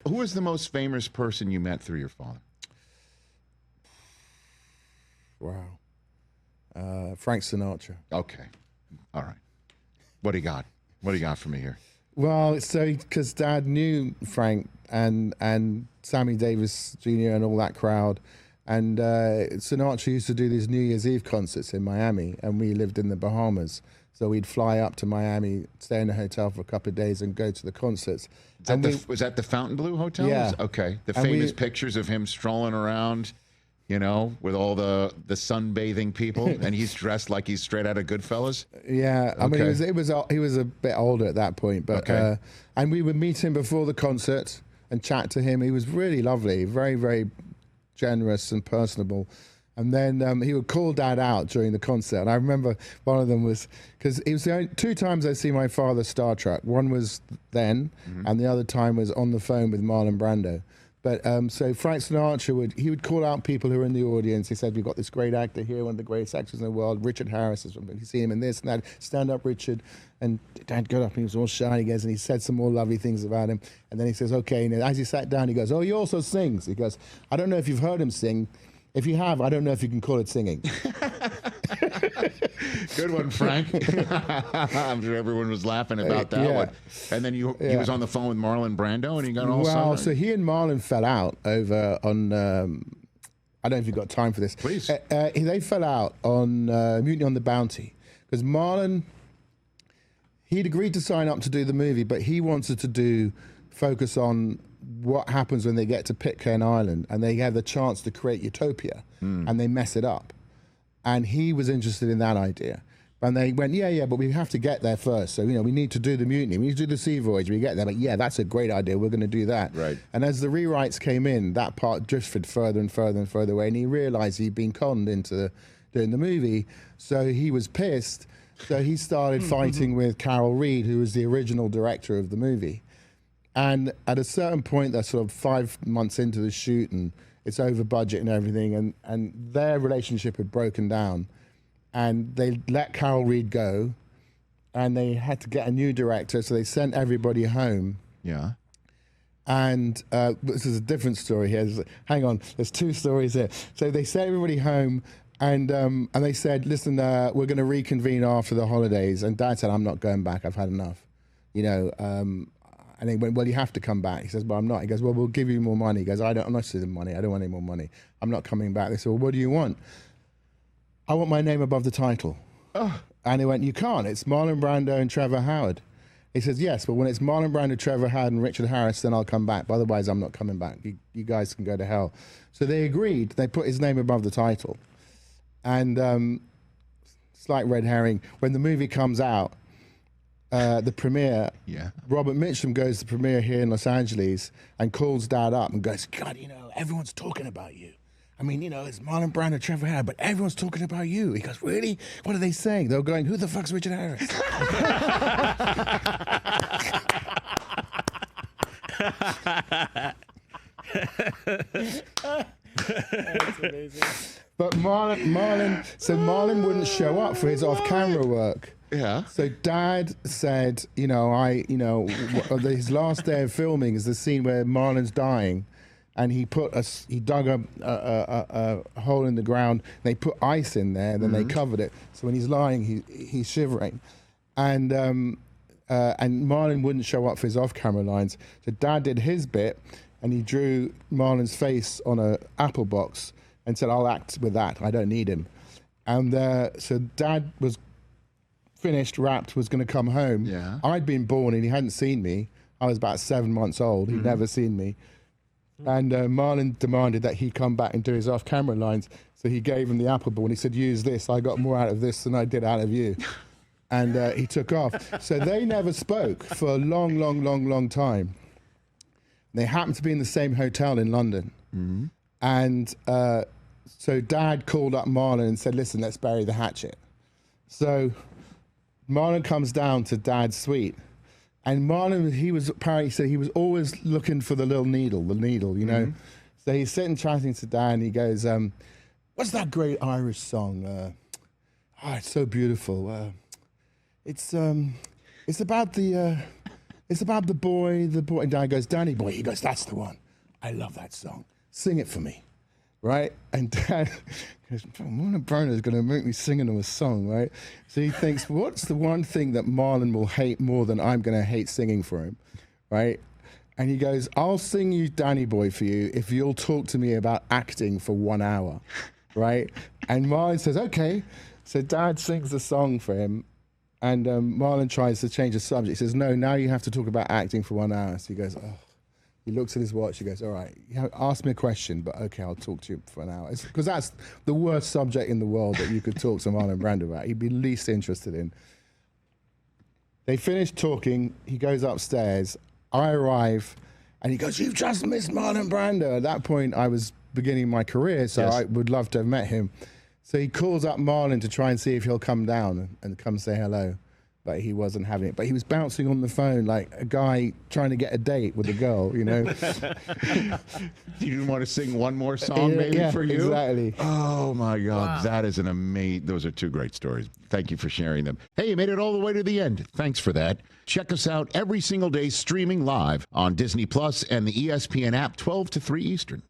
Who is the most famous person you met through your father? Wow. Frank Sinatra. Okay. All right. What do you got? What do you got for me here? Well, so because Dad knew Frank and Sammy Davis Jr. and all that crowd, and Sinatra used to do these New Year's Eve concerts in Miami, and we lived in the Bahamas, so we'd fly up to Miami, stay in a hotel for a couple of days, and go to the concerts. Was that the Fontainebleau Hotel? Yeah. Okay. The famous pictures of him strolling around, you know, with all the sunbathing people, and he's dressed like he's straight out of Goodfellas. Yeah, I mean, he was a bit older at that point, but and we would meet him before the concert and chat to him. He was really lovely, very, very generous and personable. And then he would call Dad out during the concert. And I remember one of them was, because it was the only 2 times I see my father Star Trek. One was then, and the other time was on the phone with Marlon Brando. But so Frank Sinatra would call out people who were in the audience. He said, "We've got this great actor here, one of the greatest actors in the world, Richard Harris. You see him in this and that. Stand up, Richard." And Dad got up and he was all shy, and he said some more lovely things about him. And then he says, "Okay," and as he sat down, he goes, "Oh, he also sings." He goes, "I don't know if you've heard him sing. If you have, I don't know if you can call it singing." Good one, Frank. I'm sure everyone was laughing about that one. And then he was on the phone with Marlon Brando, and he got all Well, so he and Marlon fell out over on, I don't know if you've got time for this. Please. They fell out on Mutiny on the Bounty, because Marlon, he'd agreed to sign up to do the movie, but he wanted to focus on what happens when they get to Pitcairn Island and they have the chance to create utopia and they mess it up. And he was interested in that idea. And they went, yeah, but we have to get there first. So, we need to do the mutiny. We need to do the sea voyage. We get there. But yeah, that's a great idea. We're going to do that. Right. And as the rewrites came in, that part drifted further and further and further away. And he realized he'd been conned into doing the movie. So he was pissed. So he started fighting with Carol Reed, who was the original director of the movie. And at a certain point, they're sort of 5 months into the shoot and it's over budget and everything. And their relationship had broken down. And they let Carol Reed go. And they had to get a new director. So they sent everybody home. Yeah. And this is a different story here. Hang on, there's 2 stories here. So they sent everybody home. And they said, "Listen, we're going to reconvene after the holidays." And Dad said, "I'm not going back. I've had enough." And they went, "Well, you have to come back." He says, "But I'm not." He goes, "Well, we'll give you more money." He goes, I'm not interested in money. I don't want any more money. I'm not coming back. They said, "Well, what do you want?" "I want my name above the title." Oh. And he went, "You can't. It's Marlon Brando and Trevor Howard." He says, "Yes, but when it's Marlon Brando, Trevor Howard, and Richard Harris, then I'll come back. But otherwise, I'm not coming back. You guys can go to hell." So they agreed. They put his name above the title. And slight red herring, when the movie comes out, the premiere, Robert Mitchum goes to the premiere here in Los Angeles and calls Dad up and goes, "God, everyone's talking about you. I mean, it's Marlon Brando, Trevor Howard, but everyone's talking about you." He goes, "Really? What are they saying?" They're going, "Who the fuck's Richard Harris?" That's amazing. But Marlon wouldn't show up for his off-camera work. Yeah. So Dad said, his last day of filming is the scene where Marlon's dying, and he dug a hole in the ground. They put ice in there, and then they covered it. So when he's lying, he's shivering, and Marlon wouldn't show up for his off-camera lines. So Dad did his bit, and he drew Marlon's face on an apple box and said, "I'll act with that. I don't need him." And so Dad was finished, wrapped, was going to come home. Yeah. I'd been born and he hadn't seen me. I was about 7 months old. He'd never seen me. And Marlon demanded that he come back and do his off-camera lines. So he gave him the apple ball and he said, "Use this. I got more out of this than I did out of you." And he took off. So they never spoke for a long, long, long, long time. They happened to be in the same hotel in London. And so Dad called up Marlon and said, "Listen, let's bury the hatchet." So Marlon comes down to Dad's suite. And Marlon, apparently said he was always looking for the needle, So he's sitting chatting to Dad and he goes, "What's that great Irish song? It's so beautiful. It's about the it's about the boy. And Dad goes, Danny Boy. He goes, that's the one. I love that song. Sing it for me, right? And Dad goes, Marlon Brando is going to make me singing him a song, right? So he thinks, what's the one thing that Marlon will hate more than I'm going to hate singing for him, right? And he goes, I'll sing you Danny Boy for you if you'll talk to me about acting for 1 hour, right? And Marlon says, okay. So Dad sings the song for him, and Marlon tries to change the subject. He says, no, now you have to talk about acting for 1 hour. So he goes, oh. He looks at his watch. He goes, all right, ask me a question, but okay, I'll talk to you for an hour. Because that's the worst subject in the world that you could talk to Marlon Brando about. He'd be least interested in. They finish talking. He goes upstairs. I arrive, and he goes, you've just missed Marlon Brando. At that point, I was beginning my career, so I would love to have met him. So he calls up Marlon to try and see if he'll come down and come say hello. But he wasn't having it. But he was bouncing on the phone like a guy trying to get a date with a girl, you know. You didn't want to sing one more song maybe for you? Exactly. Oh, my God. Wow. That is an amazing... Those are two great stories. Thank you for sharing them. Hey, you made it all the way to the end. Thanks for that. Check us out every single day streaming live on Disney Plus and the ESPN app 12 to 3 Eastern.